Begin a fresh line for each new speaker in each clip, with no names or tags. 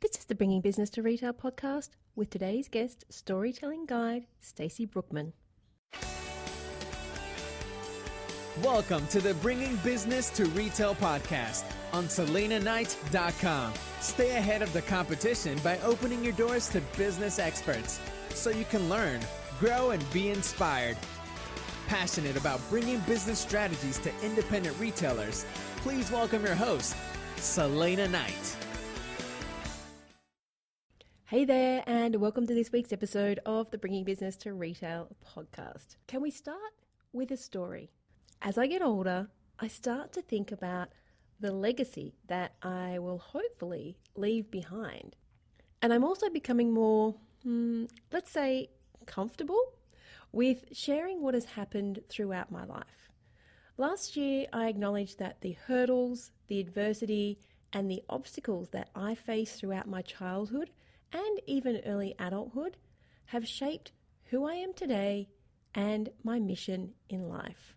This is the Bringing Business to Retail podcast with today's guest, storytelling guide, Stacy Brookman.
Welcome to the Bringing Business to Retail podcast on SelenaKnight.com. Stay ahead of the competition by opening your doors to business experts so you can learn, grow, and be inspired. Passionate about bringing business strategies to independent retailers, please welcome your host, Selena Knight.
Hey there, and welcome to this week's episode of the Bringing Business to Retail podcast. Can we start with a story? As I get older, I start to think about the legacy that I will hopefully leave behind. And I'm also becoming more, let's say, comfortable with sharing what has happened throughout my life. Last year, I acknowledged that the hurdles, the adversity, and the obstacles that I faced throughout my childhood and even early adulthood have shaped who I am today and my mission in life.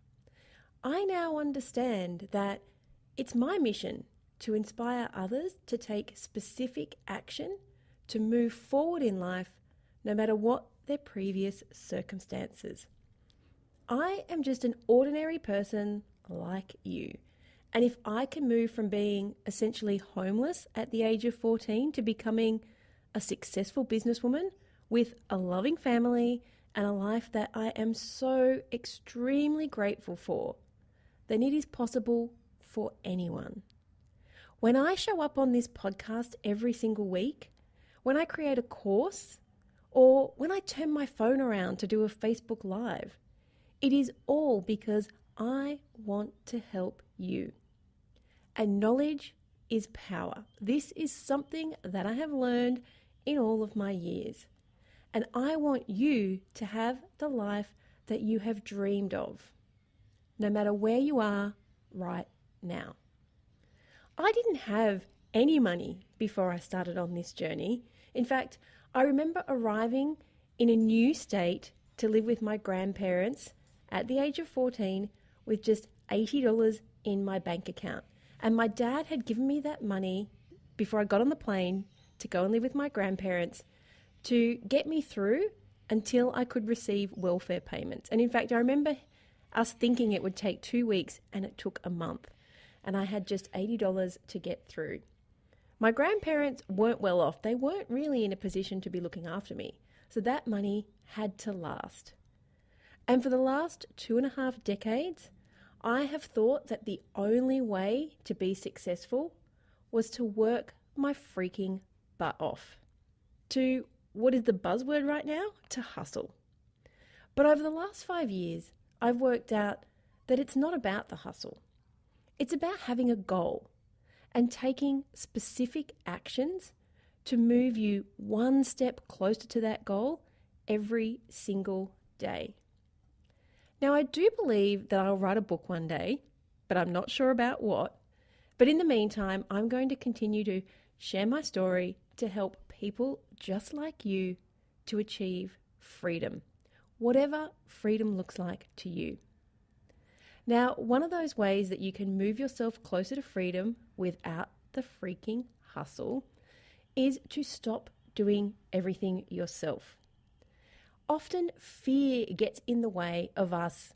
I now understand that it's my mission to inspire others to take specific action to move forward in life, no matter what their previous circumstances. I am just an ordinary person like you. And if I can move from being essentially homeless at the age of 14 to becoming a successful businesswoman with a loving family and a life that I am so extremely grateful for, then it is possible for anyone. When I show up on this podcast every single week, when I create a course, or when I turn my phone around to do a Facebook Live, it is all because I want to help you. And knowledge is power. This is something that I have learned in all of my years. And I want you to have the life that you have dreamed of, no matter where you are right now. I didn't have any money before I started on this journey. In fact, I remember arriving in a new state to live with my grandparents at the age of 14 with just $80 in my bank account. And my dad had given me that money before I got on the plane to go and live with my grandparents to get me through until I could receive welfare payments. And in fact, I remember us thinking it would take 2 weeks, and it took a month. And I had just $80 to get through. My grandparents weren't well off. They weren't really in a position to be looking after me. So that money had to last. And for the last 2.5 decades, I have thought that the only way to be successful was to work my freaking butt off. To, what is the buzzword right now? To hustle. But over the last 5 years, I've worked out that it's not about the hustle. It's about having a goal and taking specific actions to move you one step closer to that goal every single day. Now, I do believe that I'll write a book one day, but I'm not sure about what. But in the meantime, I'm going to continue to share my story to help people just like you to achieve freedom, whatever freedom looks like to you. Now, one of those ways that you can move yourself closer to freedom without the freaking hustle is to stop doing everything yourself. Often fear gets in the way of us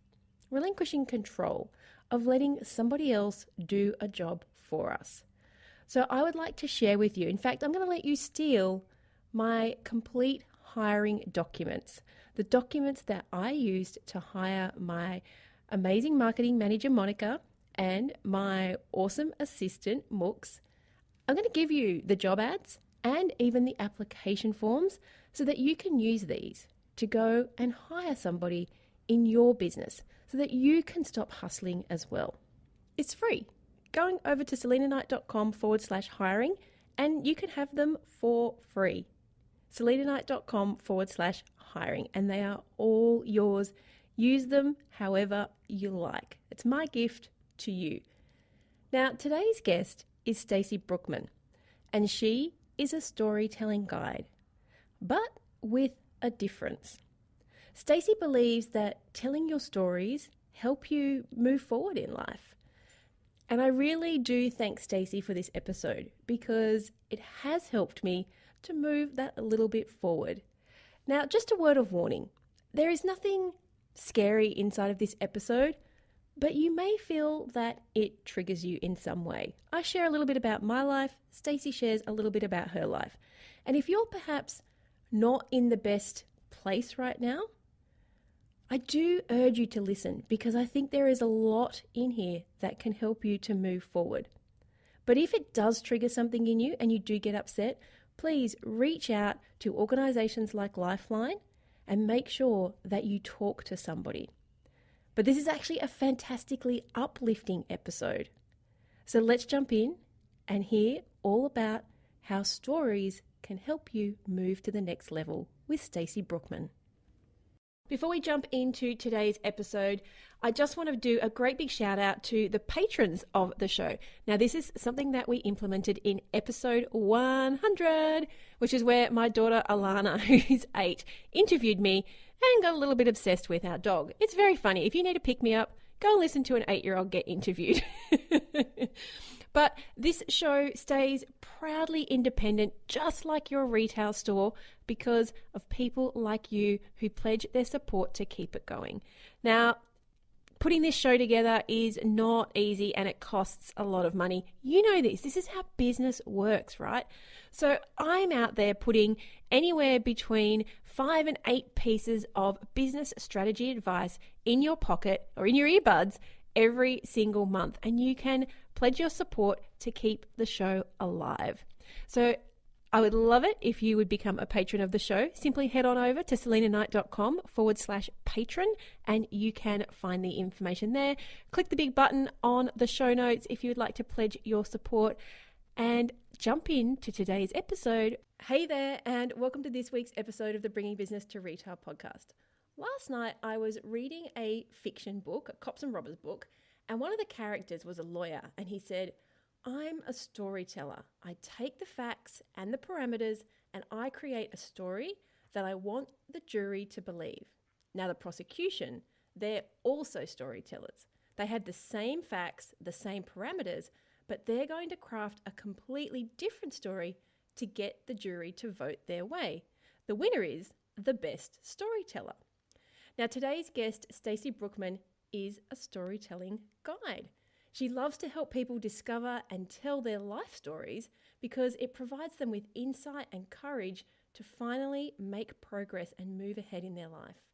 relinquishing control, of letting somebody else do a job for us. So I would like to share with you, in fact, I'm going to let you steal my complete hiring documents, the documents that I used to hire my amazing marketing manager, Monica, and my awesome assistant, Mooks. I'm going to give you the job ads and even the application forms so that you can use these to go and hire somebody in your business so that you can stop hustling as well. It's free. Going over to SelenaKnight.com/hiring and you can have them for free. SelenaKnight.com/hiring, and they are all yours. Use them however you like. It's my gift to you. Now, today's guest is Stacy Brookman, and she is a storytelling guide, but with a difference. Stacy believes that telling your stories help you move forward in life. And I really do thank Stacy for this episode because it has helped me to move that a little bit forward. Now, just a word of warning. There is nothing scary inside of this episode, but you may feel that it triggers you in some way. I share a little bit about my life. Stacy shares a little bit about her life. And if you're perhaps not in the best place right now, I do urge you to listen because I think there is a lot in here that can help you to move forward. But if it does trigger something in you and you do get upset, please reach out to organisations like Lifeline and make sure that you talk to somebody. But this is actually a fantastically uplifting episode. So let's jump in and hear all about how stories can help you move to the next level with Stacy Brookman. Before we jump into today's episode, I just want to do a great big shout out to the patrons of the show. Now, this is something that we implemented in episode 100, which is where my daughter Alana, who's 8, interviewed me and got a little bit obsessed with our dog. It's very funny. If you need to pick me up, go and listen to an 8-year-old get interviewed. But this show stays proudly independent, just like your retail store, because of people like you who pledge their support to keep it going. Now, putting this show together is not easy and it costs a lot of money. You know this. This is how business works, right? So I'm out there putting anywhere between 5 and 8 pieces of business strategy advice in your pocket or in your earbuds every single month, and you can pledge your support to keep the show alive. So I would love it if you would become a patron of the show. Simply head on over to selenaknight.com/patron and you can find the information there. Click the big button on the show notes if you would like to pledge your support and jump into today's episode. Hey there, and welcome to this week's episode of the Bringing Business to Retail podcast. Last night I was reading a fiction book, a cops and robbers book, and one of the characters was a lawyer, and he said, "I'm a storyteller. I take the facts and the parameters and I create a story that I want the jury to believe." Now the prosecution, they're also storytellers. They have the same facts, the same parameters, but they're going to craft a completely different story to get the jury to vote their way. The winner is the best storyteller. Now today's guest, Stacy Brookman, is a storytelling guide. She loves to help people discover and tell their life stories because it provides them with insight and courage to finally make progress and move ahead in their life.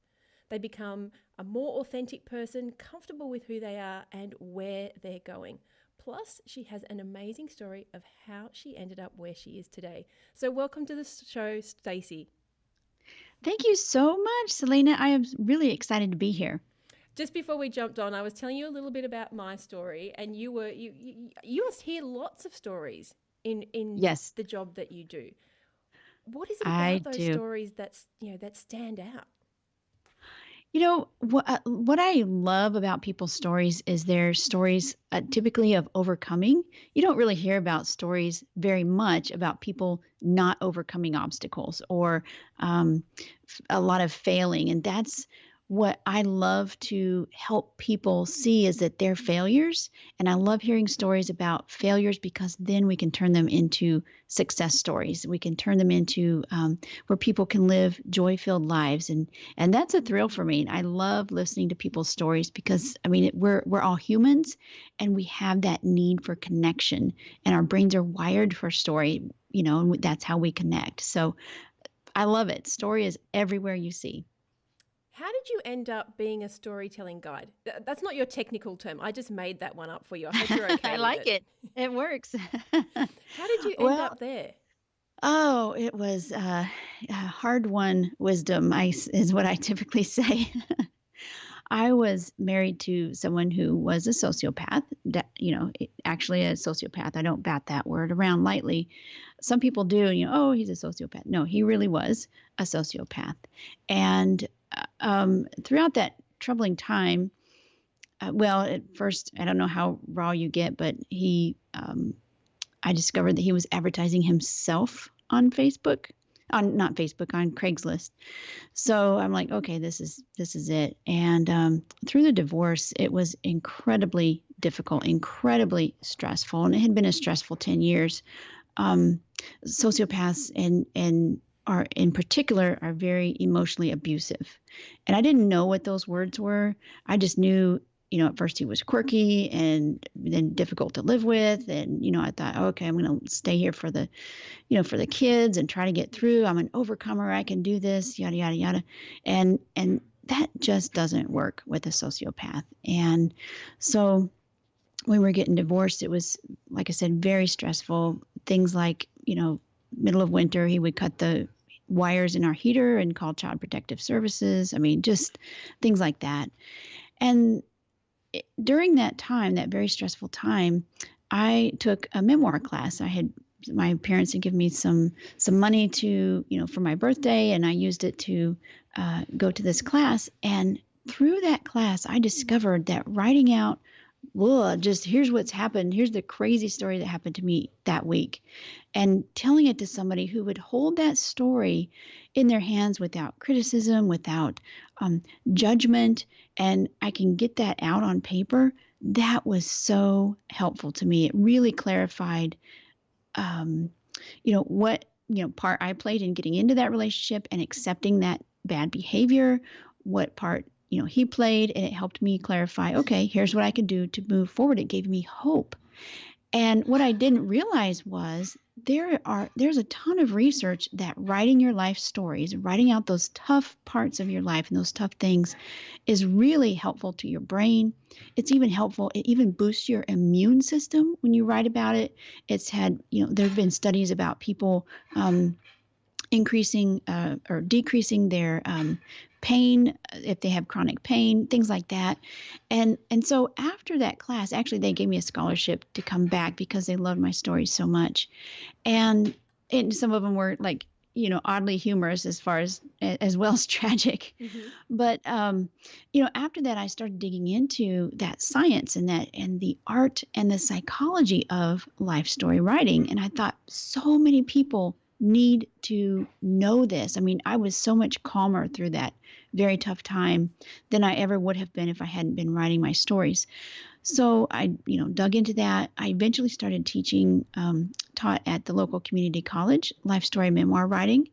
They become a more authentic person, comfortable with who they are and where they're going. Plus, she has an amazing story of how she ended up where she is today. So welcome to the show, Stacy.
Thank you so much, Selena. I am really excited to be here.
Just before we jumped on, I was telling you a little bit about my story, and you must hear lots of stories in
Yes,
the job that you do. What is it
I
about those
do.
stories that stand out?
What I love about people's stories is their stories typically of overcoming. You don't really hear about stories very much about people not overcoming obstacles or a lot of failing. And that's what I love to help people see is that they're failures. And I love hearing stories about failures because then we can turn them into success stories. We can turn them into where people can live joy-filled lives. And that's a thrill for me. I love listening to people's stories because, we're all humans and we have that need for connection and our brains are wired for story, and that's how we connect. So I love it. Story is everywhere you see.
How did you end up being a storytelling guide? That's not your technical term. I just made that one up for you. I hope you're okay
I
with
like it. It works.
How did you end
Well,
up there?
oh, it was hard-won wisdom, is what I typically say. I was married to someone who was a sociopath, actually a sociopath. I don't bat that word around lightly. Some people do, oh, he's a sociopath. No, he really was a sociopath. And throughout that troubling time, at first, I don't know how raw you get, but I discovered that he was advertising himself on Facebook, on Craigslist. So I'm like, okay, this is it. And through the divorce, it was incredibly difficult, incredibly stressful, and it had been a stressful 10 years. Sociopaths and are in particular are very emotionally abusive. And I didn't know what those words were. I just knew, at first he was quirky and then difficult to live with. And, I thought, okay, I'm going to stay here for the kids and try to get through. I'm an overcomer. I can do this, yada, yada, yada. And that just doesn't work with a sociopath. And so when we were getting divorced, it was, like I said, very stressful. Things like, middle of winter, he would cut the wires in our heater and call Child Protective Services. I mean, just things like that. And during that time, that very stressful time, I took a memoir class. My parents had given me some money to, for my birthday, and I used it to go to this class. And through that class, I discovered that writing out, just here's what's happened. Here's the crazy story that happened to me that week. And telling it to somebody who would hold that story in their hands without criticism, without judgment, and I can get that out on paper. That was so helpful to me. It really clarified, what, part I played in getting into that relationship and accepting that bad behavior, what part he played, and it helped me clarify, okay, here's what I can do to move forward. It gave me hope. And what I didn't realize was there's a ton of research that writing your life stories, writing out those tough parts of your life and those tough things is really helpful to your brain. It's even helpful. It even boosts your immune system when you write about it. It's had, there have been studies about people increasing or decreasing their pain if they have chronic pain, things like that. And so after that class, actually, they gave me a scholarship to come back because they loved my stories so much. And some of them were like, oddly humorous as well as tragic. Mm-hmm. But, after that, I started digging into that science and the art and the psychology of life story writing. And I thought so many people need to know this. I mean, I was so much calmer through that very tough time than I ever would have been if I hadn't been writing my stories. So I, dug into that. I eventually started taught at the local community college, life story memoir writing.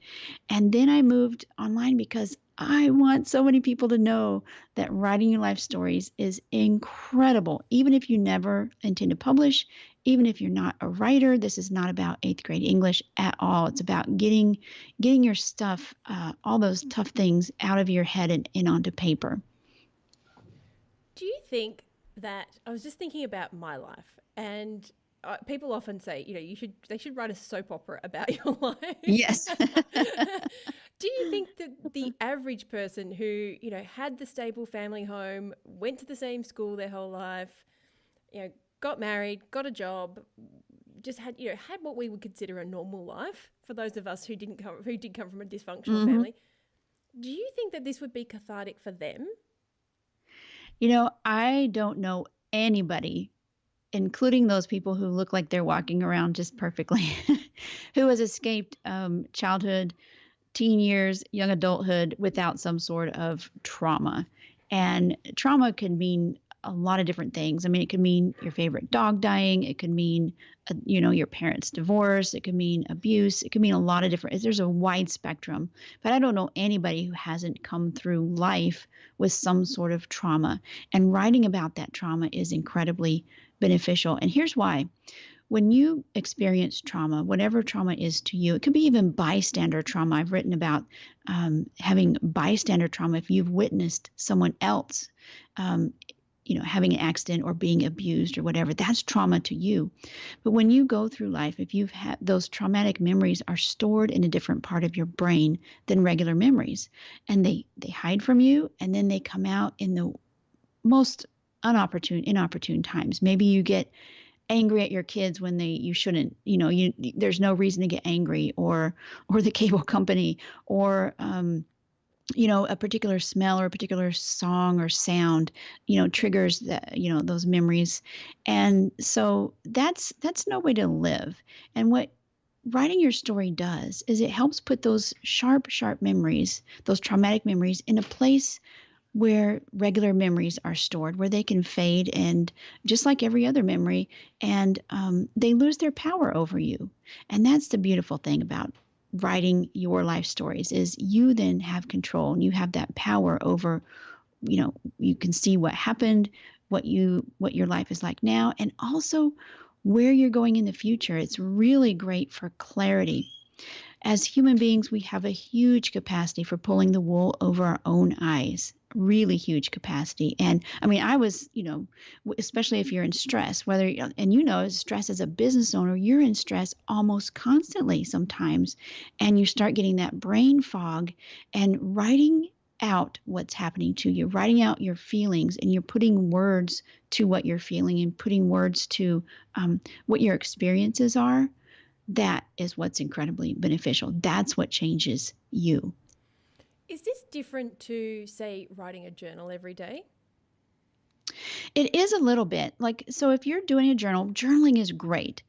And then I moved online because I want so many people to know that writing your life stories is incredible. Even if you never intend to publish, even if you're not a writer, this is not about 8th grade English at all. It's about getting your stuff, all those tough things out of your head and onto paper.
Do you think that, I was just thinking about my life, and people often say, they should write a soap opera about your life.
Yes.
Do you think that the average person who, had the stable family home, went to the same school their whole life, got married, got a job, just had what we would consider a normal life for those of us who did come from a dysfunctional family, do you think that this would be cathartic for them?
I don't know anybody, including those people who look like they're walking around just perfectly, who has escaped childhood, teen years, young adulthood without some sort of trauma. And trauma can mean a lot of different things. I mean, it could mean your favorite dog dying. It could mean, your parents' divorce. It could mean abuse. It could mean a lot of different, there's a wide spectrum, but I don't know anybody who hasn't come through life with some sort of trauma. And writing about that trauma is incredibly beneficial. And here's why. When you experience trauma, whatever trauma is to you, it could be even bystander trauma. I've written about having bystander trauma if you've witnessed someone else having an accident or being abused or whatever, that's trauma to you. But when you go through life, if you've had those traumatic memories are stored in a different part of your brain than regular memories, and they hide from you, and then they come out in the most inopportune times. Maybe you get angry at your kids when you shouldn't, there's no reason to get angry, or the cable company, or a particular smell or a particular song or sound, triggers that, those memories. And so that's no way to live. And what writing your story does is it helps put those sharp memories, those traumatic memories, in a place where regular memories are stored, where they can fade and just like every other memory, and they lose their power over you. And that's the beautiful thing about writing your life stories is you then have control and you have that power over, you can see what happened, what your life is like now, and also where you're going in the future. It's really great for clarity. As human beings, we have a huge capacity for pulling the wool over our own eyes, really huge capacity. And I mean, I was, especially if you're in stress, stress as a business owner, you're in stress almost constantly sometimes. And you start getting that brain fog and writing out what's happening to you, writing out your feelings, and you're putting words to what you're feeling and putting words to what your experiences are. That is what's incredibly beneficial. That's what changes you.
Is this different to, say, writing a journal every day?
It is a little bit like, so if you're doing a journal, journaling is great.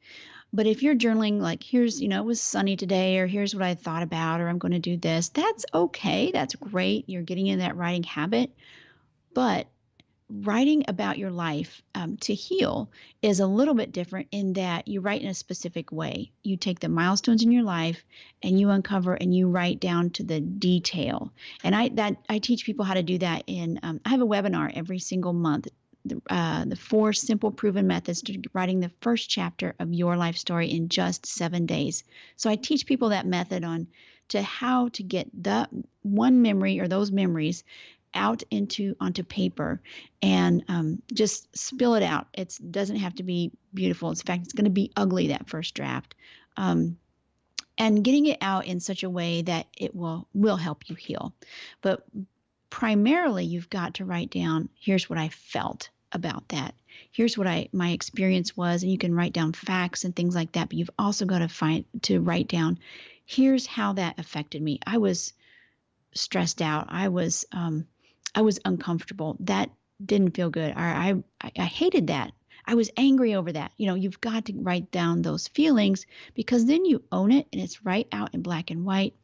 But if you're journaling, like, here's, it was sunny today, or here's what I thought about, or I'm going to do this, that's okay. That's great. You're getting in that writing habit. But writing about your life to heal is a little bit different in that you write in a specific way. You take the milestones in your life and you uncover and you write down to the detail. And I teach people how to do that I have a webinar every single month. The 4 simple proven methods to writing the first chapter of your life story in just 7 days. So I teach people that method to how to get the one memory or those memories out onto paper and just spill it out. It doesn't have to be beautiful. In fact, it's going to be ugly, that first draft. And getting it out in such a way that it will help you heal. But primarily, you've got to write down, here's what I felt about that. Here's what my experience was. And you can write down facts and things like that. But you've also got to write down, here's how that affected me. I was stressed out. I was uncomfortable. That didn't feel good. I hated that. I was angry over that. You've got to write down those feelings because then you own it and it's right out in black and white.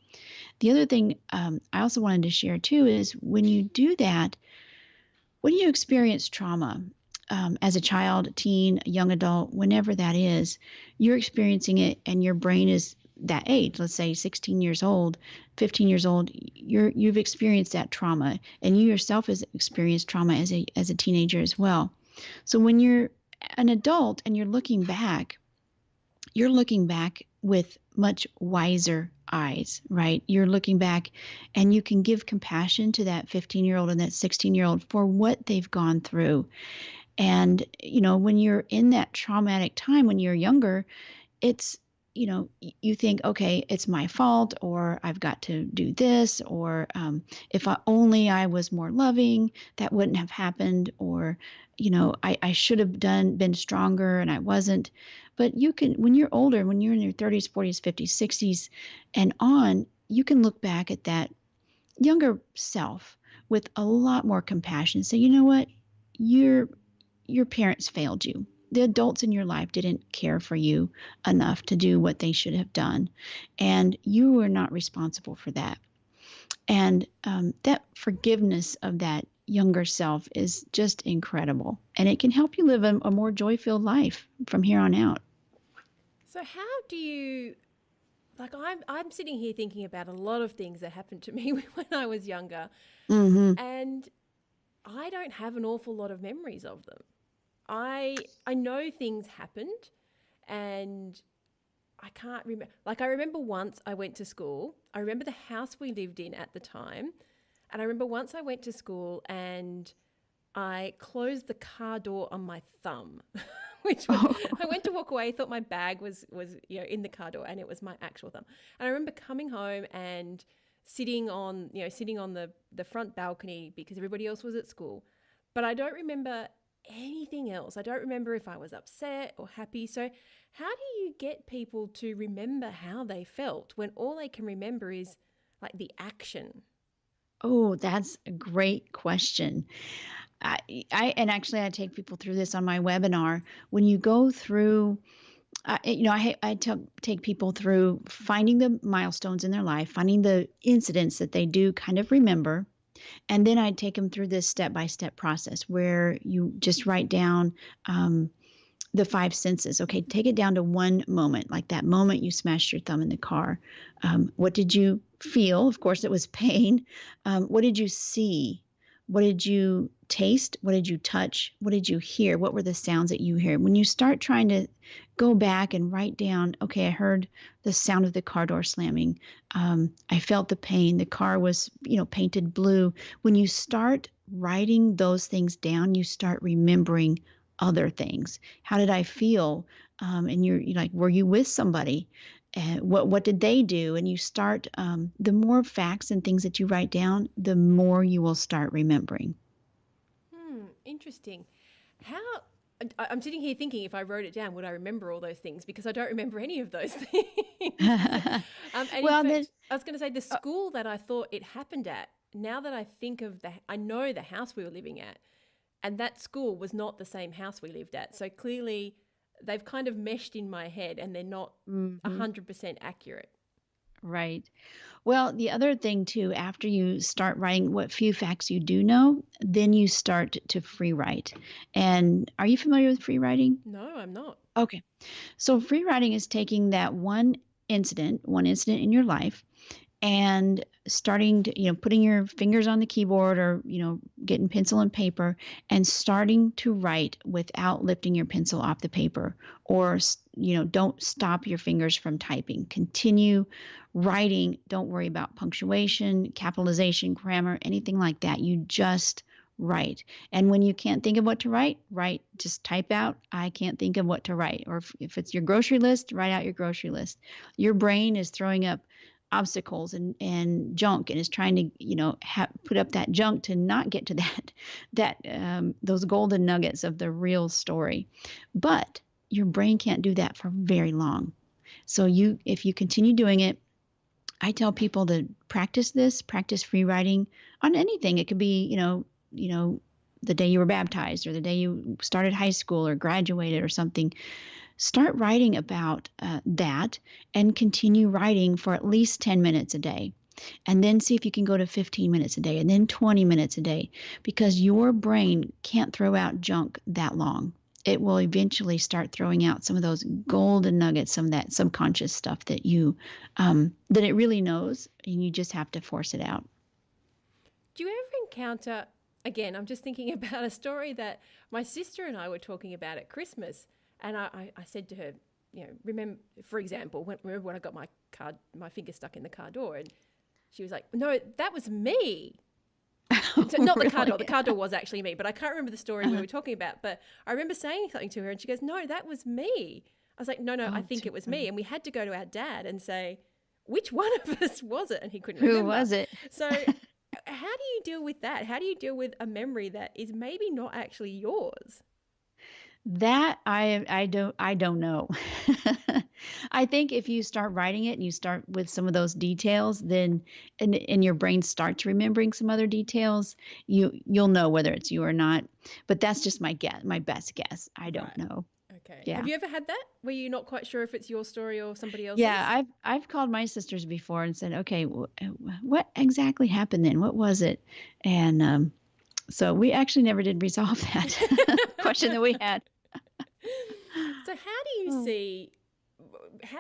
The other thing I also wanted to share too is when you do that, when you experience trauma as a child, teen, young adult, whenever that is, you're experiencing it and your brain is that age, let's say 16 years old, 15 years old, you've experienced that trauma, and you yourself has experienced trauma as a teenager as well. So when you're an adult and you're looking back with much wiser eyes, right? You're looking back and you can give compassion to that 15-year-old and that 16-year-old for what they've gone through. And, when you're in that traumatic time, when you're younger, it's, you think, okay, it's my fault, or I've got to do this, or if I was more loving, that wouldn't have happened, or, I should have been stronger and I wasn't. But you can, when you're older, when you're in your 30s, 40s, 50s, 60s and on, you can look back at that younger self with a lot more compassion and say, you know what, your parents failed you. The adults in your life didn't care for you enough to do what they should have done. And you were not responsible for that. And that forgiveness of that younger self is just incredible. And it can help you live a more joy-filled life from here on out.
So how do you, like, I'm sitting here thinking about a lot of things that happened to me when I was younger.
Mm-hmm.
And I don't have an awful lot of memories of them. I know things happened and I can't remember. Like, I remember once I went to school. I remember the house we lived in at the time. And I remember once I went to school and I closed the car door on my thumb, which was, I went to walk away, thought my bag was in the car door, and it was my actual thumb. And I remember coming home and sitting on the front balcony because everybody else was at school. But I don't remember anything else. I don't remember if I was upset or happy. So how do you get people to remember how they felt when all they can remember is like the action?
Oh, that's a great question. And actually I take people through this on my webinar. When you go through, take people through finding the milestones in their life, finding the incidents that they do kind of remember, And then I'd take them through this step-by-step process where you just write down the five senses. Okay, take it down to one moment, like that moment you smashed your thumb in the car. What did you feel? Of course, it was pain. What did you see? What did you taste? What did you touch? What did you hear? What were the sounds that you heard? When you start trying to go back and write down, okay, I heard the sound of the car door slamming. I felt the pain. The car was, painted blue. When you start writing those things down, you start remembering other things. How did I feel? And you're like, were you with somebody? What did they do? And you start, the more facts and things that you write down, the more you will start remembering.
Interesting. I'm sitting here thinking, if I wrote it down, would I remember all those things? Because I don't remember any of those things. And
Well,
in
then,
fact, I was going to say the school that I thought it happened at, now that I think of I know the house we were living at, and that school was not the same house we lived at. So clearly they've kind of meshed in my head and they're not 100% accurate.
right. Well, the other thing too, after you start writing what few facts you do know, then you start to free write. And are you familiar with free writing?
No, I'm not.
Okay. So free writing is taking that one incident in your life and starting to, putting your fingers on the keyboard or, getting pencil and paper and starting to write without lifting your pencil off the paper or, don't stop your fingers from typing. Continue writing. Don't worry about punctuation, capitalization, grammar, anything like that. You just write. And when you can't think of what to write, just type out, I can't think of what to write. Or if it's your grocery list, write out your grocery list. Your brain is throwing up obstacles and junk and is trying to put up that junk to not get to those golden nuggets of the real story. But your brain can't do that for very long. So if you continue doing it, I tell people to practice free writing on anything. It could be the day you were baptized or the day you started high school or graduated or something. Start writing about that and continue writing for at least 10 minutes a day. And then see if you can go to 15 minutes a day and then 20 minutes a day, because your brain can't throw out junk that long. It will eventually start throwing out some of those golden nuggets, some of that subconscious stuff that that it really knows, and you just have to force it out.
Do you ever encounter, again, I'm just thinking about a story that my sister and I were talking about at Christmas. And I said to her, remember, for example, remember when I got my finger stuck in the car door? And she was like, no, that was me. So not the car door. The car door was actually me, but I can't remember the story we were talking about. But I remember saying something to her and she goes, no, that was me. I was like, no, I think it was me. And we had to go to our dad and say, which one of us was it? And he couldn't remember.
Who was it?
So how do you deal with that? How do you deal with a memory that is maybe not actually yours?
That I don't know. I think if you start writing it and you start with some of those details, then and your brain starts remembering some other details, you'll know whether it's you or not. But that's just my best guess. I don't know.
Okay.
Yeah.
Have you ever had that where you're not quite sure if it's your story or somebody else's?
Yeah, I've called my sisters before and said, okay, what exactly happened then? What was it? And so we actually never did resolve that question that we had.
So how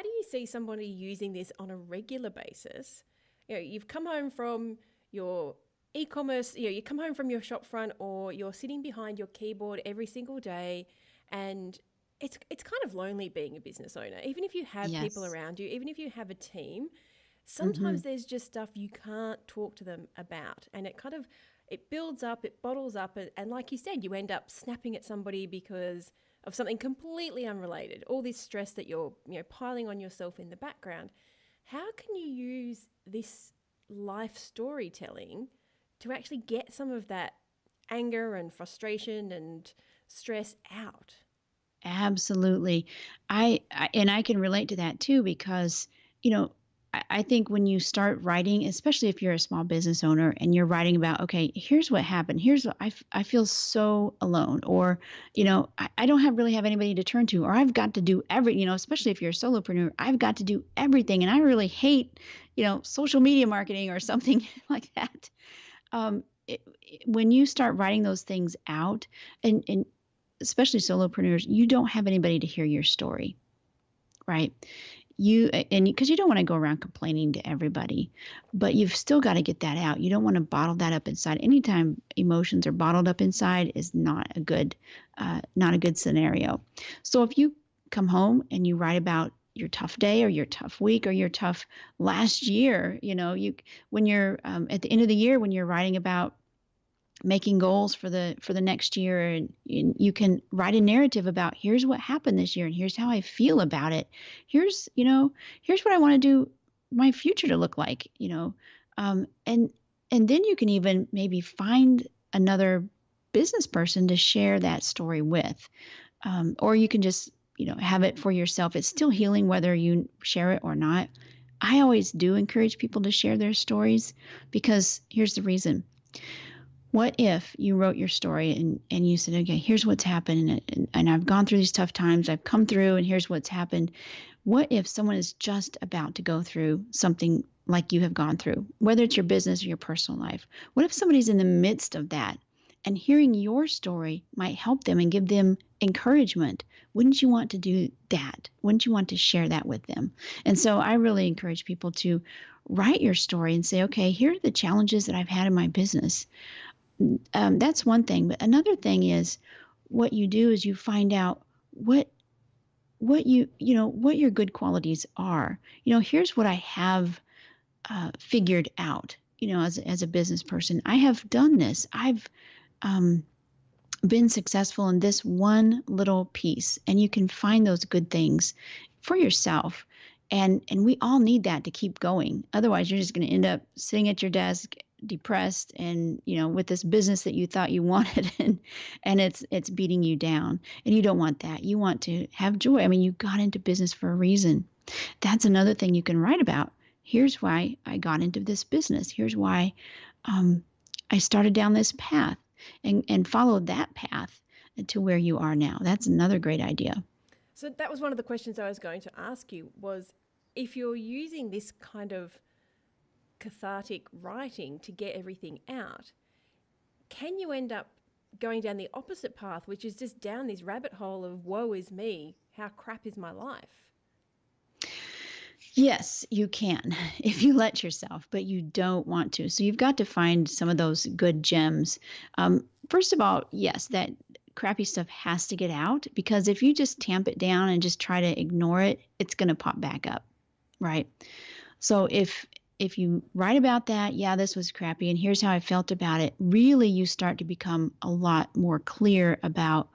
do you see somebody using this on a regular basis? You've come home from your e-commerce, you come home from your shop front, or you're sitting behind your keyboard every single day, and it's kind of lonely being a business owner. Even if you have people around you, even if you have a team, sometimes there's just stuff you can't talk to them about, and it builds up, it bottles up, and like you said, you end up snapping at somebody because of something completely unrelated, all this stress that you're piling on yourself in the background. How can you use this life storytelling to actually get some of that anger and frustration and stress out?
Absolutely. I can relate to that too, because, I think when you start writing, especially if you're a small business owner and you're writing about, okay, here's what happened. Here's what I feel so alone, or, I don't really have anybody to turn to, or I've got to do especially if you're a solopreneur, I've got to do everything. And I really hate, social media marketing or something like that. when you start writing those things out, and especially solopreneurs, you don't have anybody to hear your story, right? And because you don't want to go around complaining to everybody, but you've still got to get that out. You don't want to bottle that up inside. Anytime emotions are bottled up inside is not a good scenario. So if you come home and you write about your tough day or your tough week or your tough last year, when you're at the end of the year, when you're writing about making goals for the next year, and you can write a narrative about, here's what happened this year and here's how I feel about it. Here's what I want to do my future to look like, and then you can even maybe find another business person to share that story with, or you can just have it for yourself. It's still healing whether you share it or not. I always do encourage people to share their stories, because here's the reason. What if you wrote your story and you said, okay, here's what's happened, and I've gone through these tough times, I've come through, and here's what's happened. What if someone is just about to go through something like you have gone through, whether it's your business or your personal life? What if somebody's in the midst of that, and hearing your story might help them and give them encouragement? Wouldn't you want to do that? Wouldn't you want to share that with them? And so I really encourage people to write your story and say, okay, here are the challenges that I've had in my business. That's one thing. But another thing is, what you do is you find out what your good qualities are. Here's what I have figured out, as a business person. I have done this. I've been successful in this one little piece, and you can find those good things for yourself. And we all need that to keep going. Otherwise, you're just going to end up sitting at your desk depressed and with this business that you thought you wanted, and it's beating you down, and you don't want that. You want to have joy. I mean, you got into business for a reason. That's another thing you can write about. Here's why I got into this business. Here's why I started down this path, and followed that path to where you are now. That's another great idea.
So that was one of the questions I was going to ask you, was if you're using this kind of cathartic writing to get everything out, can you end up going down the opposite path, which is just down this rabbit hole of woe is me, how crap is my life?
Yes, you can, if you let yourself, but you don't want to. So you've got to find some of those good gems. First of all, yes, that crappy stuff has to get out, because if you just tamp it down and just try to ignore it, it's going to pop back up, right? So if you write about that, yeah, this was crappy, and here's how I felt about it, really you start to become a lot more clear about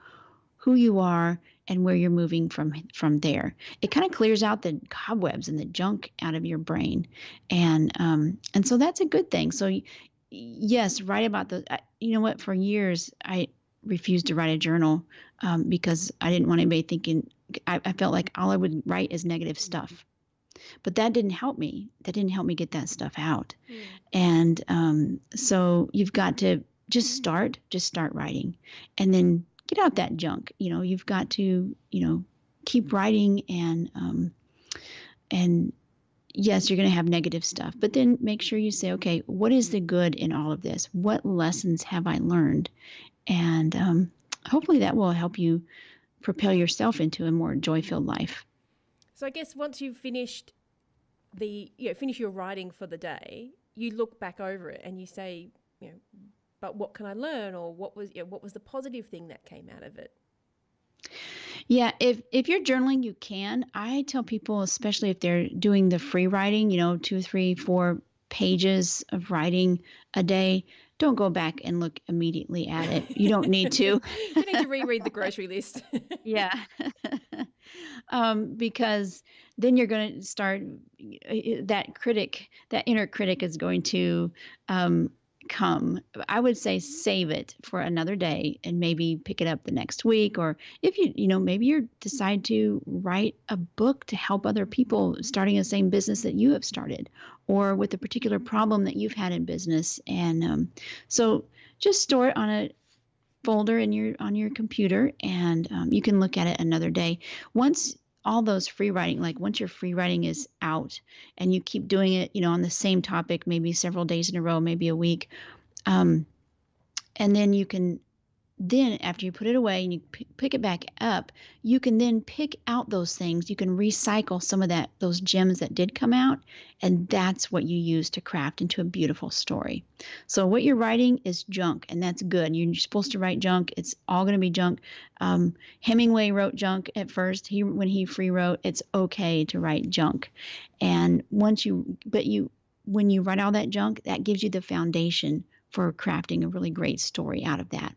who you are and where you're moving from there. It kind of clears out the cobwebs and the junk out of your brain. And so that's a good thing. So yes, write about the, you know what, for years, I refused to write a journal because I didn't want anybody thinking, I felt like all I would write is negative stuff. But that didn't help me. That didn't help me get that stuff out. And so you've got to just start writing, and then get out that junk. You've got to, keep writing, and yes, you're going to have negative stuff, but then make sure you say, okay, what is the good in all of this? What lessons have I learned? And hopefully that will help you propel yourself into a more joy-filled life.
So I guess once you've finished finish your writing for the day, you look back over it and you say, but what can I learn, or what was the positive thing that came out of it?
Yeah, if you're journaling, you can. I tell people, especially if they're doing the free writing, 2, 3, 4 pages of writing a day, don't go back and look immediately at it. You don't need to.
You need to reread the grocery list.
Yeah. Because then you're going to start, that inner critic is going to come. I would say save it for another day and maybe pick it up the next week. Or if maybe you decide to write a book to help other people starting the same business that you have started, or with a particular problem that you've had in business. And so just store it on a folder on your computer, and you can look at it another day. Once all those free writing, once your free writing is out and you keep doing it, on the same topic, maybe several days in a row, maybe a week, And then you can, then after you put it away and you pick it back up, you can then pick out those things. You can recycle some of those gems that did come out, and that's what you use to craft into a beautiful story. So what you're writing is junk, and that's good. You're supposed to write junk. It's all going to be junk. Hemingway wrote junk at first. When he free wrote, it's okay to write junk. And when you write all that junk, that gives you the foundation for crafting a really great story out of that.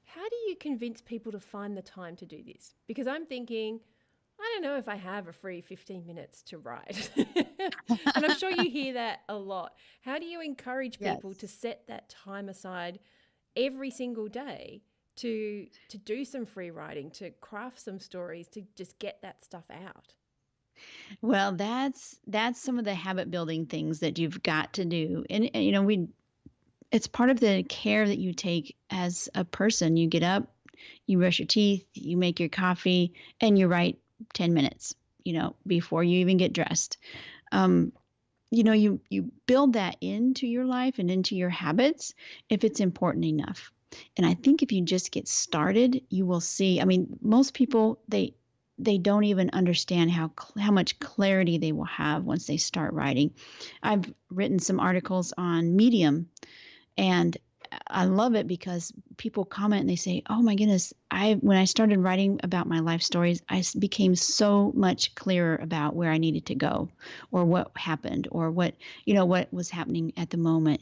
How do you convince people to find the time to do this? Because I'm thinking, I don't know if I have a free 15 minutes to write. And I'm sure you hear that a lot. How do you encourage people to set that time aside every single day to do some free writing, to craft some stories, to just get that stuff out?
Well, that's some of the habit building things that you've got to do. And it's part of the care that you take as a person. You get up, you brush your teeth, you make your coffee, and you write 10 minutes, before you even get dressed. You build that into your life and into your habits if it's important enough. And I think if you just get started, you will see, most people, they don't even understand how much clarity they will have once they start writing. I've written some articles on Medium, and I love it because people comment and they say, "Oh my goodness, when I started writing about my life stories, I became so much clearer about where I needed to go, or what happened, or what was happening at the moment."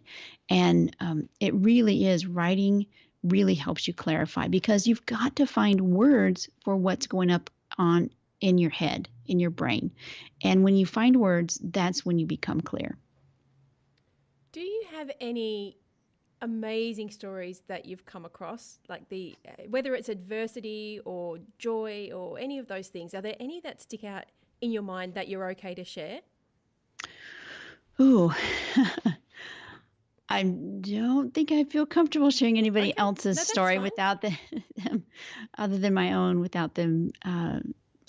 And it really is, writing really helps you clarify, because you've got to find words for what's going up on in your head, in your brain. And when you find words, that's when you become clear.
Do you have any amazing stories that you've come across, like whether it's adversity or joy or any of those things? Are there any that stick out in your mind that you're okay to share?
Ooh, I don't think I feel comfortable sharing anybody else's story without them, other than my own, without them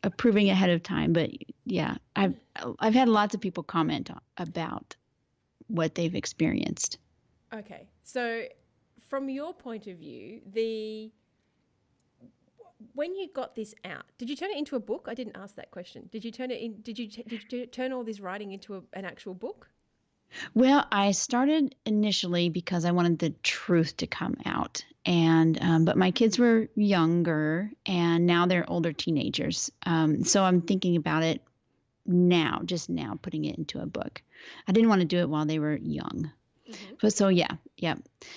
approving ahead of time. But yeah, I've had lots of people comment about what they've experienced.
Okay, so from your point of view, when you got this out, did you turn it into a book? I didn't ask that question. Did you turn it in? Did you turn all this writing into an actual book?
Well, I started initially because I wanted the truth to come out, and but my kids were younger, and now they're older teenagers. So I'm thinking about it just now, putting it into a book. I didn't want to do it while they were young. Mm-hmm. But so yeah.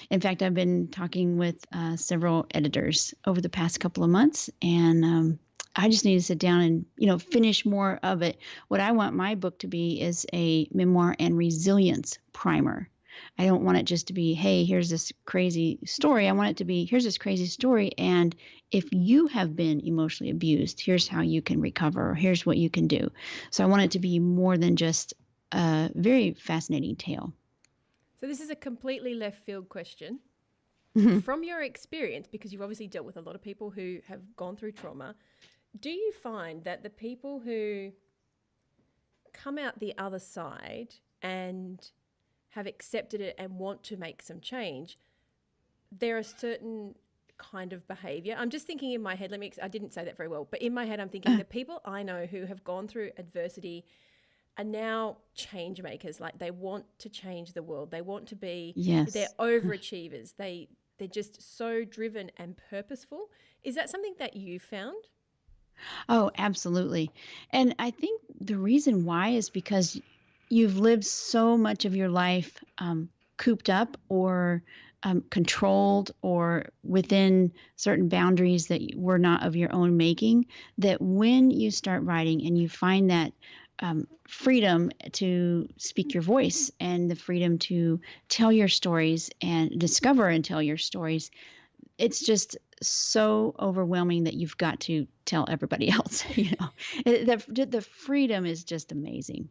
In fact, I've been talking with several editors over the past couple of months, and I just need to sit down and, finish more of it. What I want my book to be is a memoir and resilience primer. I don't want it just to be, hey, here's this crazy story. I want it to be, here's this crazy story, and if you have been emotionally abused, here's how you can recover, or here's what you can do. So I want it to be more than just a very fascinating tale.
So this is a completely left field question. From your experience, because you've obviously dealt with a lot of people who have gone through trauma, do you find that the people who come out the other side and have accepted it and want to make some change, there are certain kind of behavior? I'm just thinking in my head, I didn't say that very well, but in my head I'm thinking the people I know who have gone through adversity are now change makers. Like, they want to change the world. They want to be, they're overachievers. They're just so driven and purposeful. Is that something that you found?
Oh, absolutely. And I think the reason why is because you've lived so much of your life cooped up, or controlled, or within certain boundaries that were not of your own making, that when you start writing and you find that freedom to speak your voice, and the freedom to tell your stories and discover and tell your stories, it's just so overwhelming that you've got to tell everybody else. The freedom is just amazing.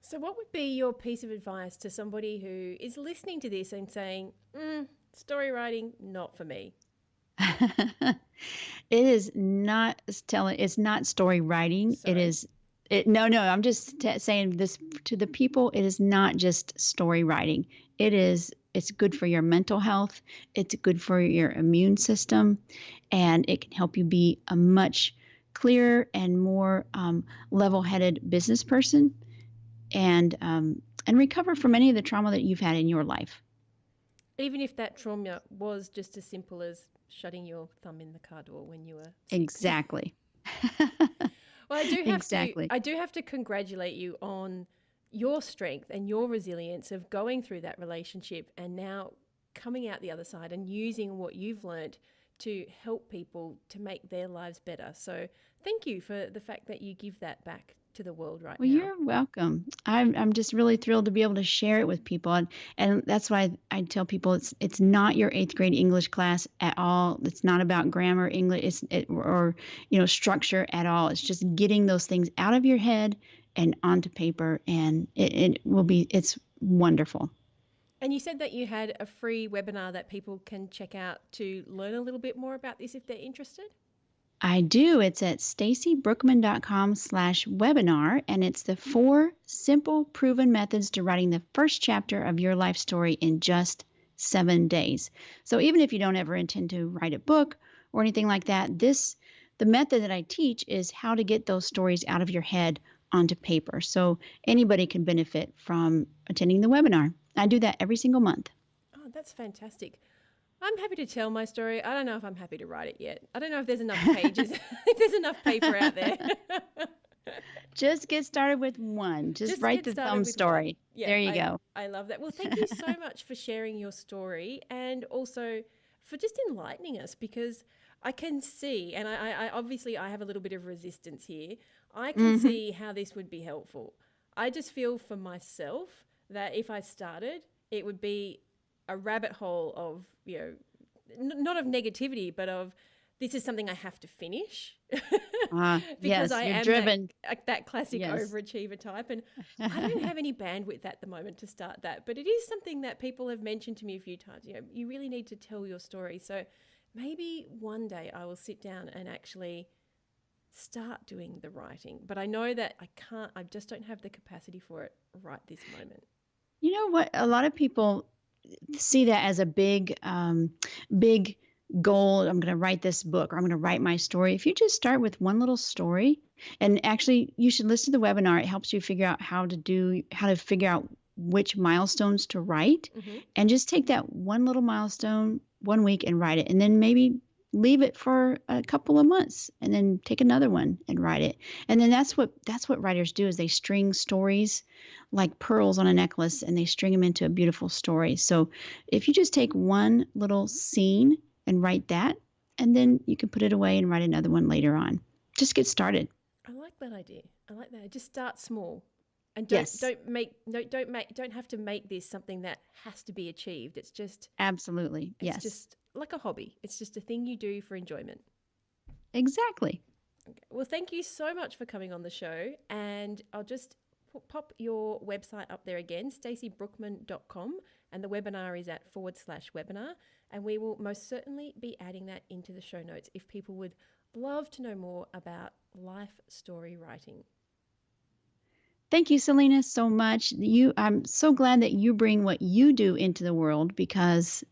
So what would be your piece of advice to somebody who is listening to this and saying, story writing, not for me?
It is not it's not story writing. Sorry. No, I'm just saying this to the people. It is not just story writing. It's good for your mental health. It's good for your immune system, and it can help you be a much clearer and more level-headed business person, and recover from any of the trauma that you've had in your life.
Even if that trauma was just as simple as shutting your thumb in the car door when you were 6.
Exactly.
Well,
Exactly.
I do have to congratulate you on your strength and your resilience of going through that relationship and now coming out the other side and using what you've learned to help people to make their lives better. So thank you for the fact that you give that back to the world right
Well,
now.
you're welcome. I'm just really thrilled to be able to share it with people, and that's why I tell people it's not your 8th grade English class at all. It's not about grammar, English, or structure at all. It's just getting those things out of your head and onto paper, and it's wonderful.
And you said that you had a free webinar that people can check out to learn a little bit more about this if they're interested.
I do. It's at stacybrookman.com/webinar, and it's the 4 simple, proven methods to writing the first chapter of your life story in just 7 days. So even if you don't ever intend to write a book or anything like that, the method that I teach is how to get those stories out of your head onto paper. So anybody can benefit from attending the webinar. I do that every single month.
Oh, that's fantastic. I'm happy to tell my story. I don't know if I'm happy to write it yet. I don't know if there's enough pages, if there's enough paper out there.
Just get started with one. Just write the thumb story.
Yeah,
there you go.
I love that. Well, thank you so much for sharing your story and also for just enlightening us, because I can see, and I obviously I have a little bit of resistance here. I can see how this would be helpful. I just feel for myself that if I started, it would be a rabbit hole of, not of negativity, but of this is something I have to finish because
yes,
I
you're
am
driven.
that classic
Yes.
overachiever type. And I don't have any bandwidth at the moment to start that, but it is something that people have mentioned to me a few times. You really need to tell your story. So maybe one day I will sit down and actually start doing the writing, but I know that I just don't have the capacity for it right this moment.
You know what? A lot of people see that as a big goal. I'm going to write this book, or I'm going to write my story. If you just start with one little story, and actually you should listen to the webinar. It helps you figure out how to figure out which milestones to write, and just take that one little milestone 1 week and write it, and then maybe leave it for a couple of months and then take another one and write it. And then that's what writers do, is they string stories like pearls on a necklace, and they string them into a beautiful story. So if you just take one little scene and write that, and then you can put it away and write another one later on. Just get started.
I like that idea. I like that. Just start small, and don't have to make this something that has to be achieved. It's just
absolutely yes.
Just like a hobby. It's just a thing you do for enjoyment.
Exactly.
Okay. Well, thank you so much for coming on the show, and I'll just pop your website up there again, stacybrookman.com, and the webinar is at /webinar, and we will most certainly be adding that into the show notes if people would love to know more about life story writing.
Thank you, Selena, so much. I'm so glad that you bring what you do into the world, because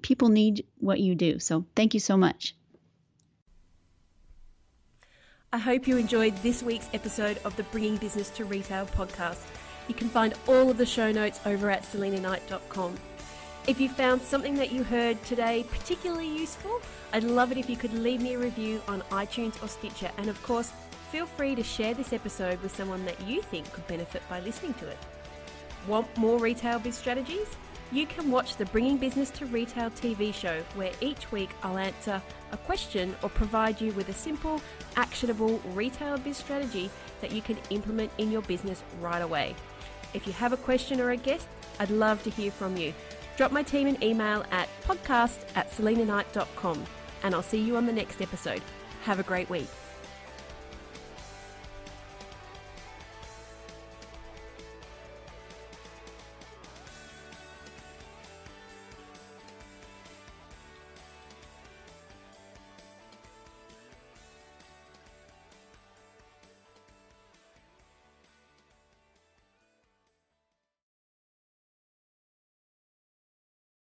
people need what you do. So thank you so much.
I hope you enjoyed this week's episode of the Bringing Business to Retail podcast. You can find all of the show notes over at selenaknight.com. If you found something that you heard today particularly useful, I'd love it if you could leave me a review on iTunes or Stitcher. And of course, feel free to share this episode with someone that you think could benefit by listening to it. Want more retail biz strategies? You can watch the Bringing Business to Retail TV show, where each week I'll answer a question or provide you with a simple, actionable retail biz strategy that you can implement in your business right away. If you have a question or a guest, I'd love to hear from you. Drop my team an email at podcast@selenaknight.com, and I'll see you on the next episode. Have a great week.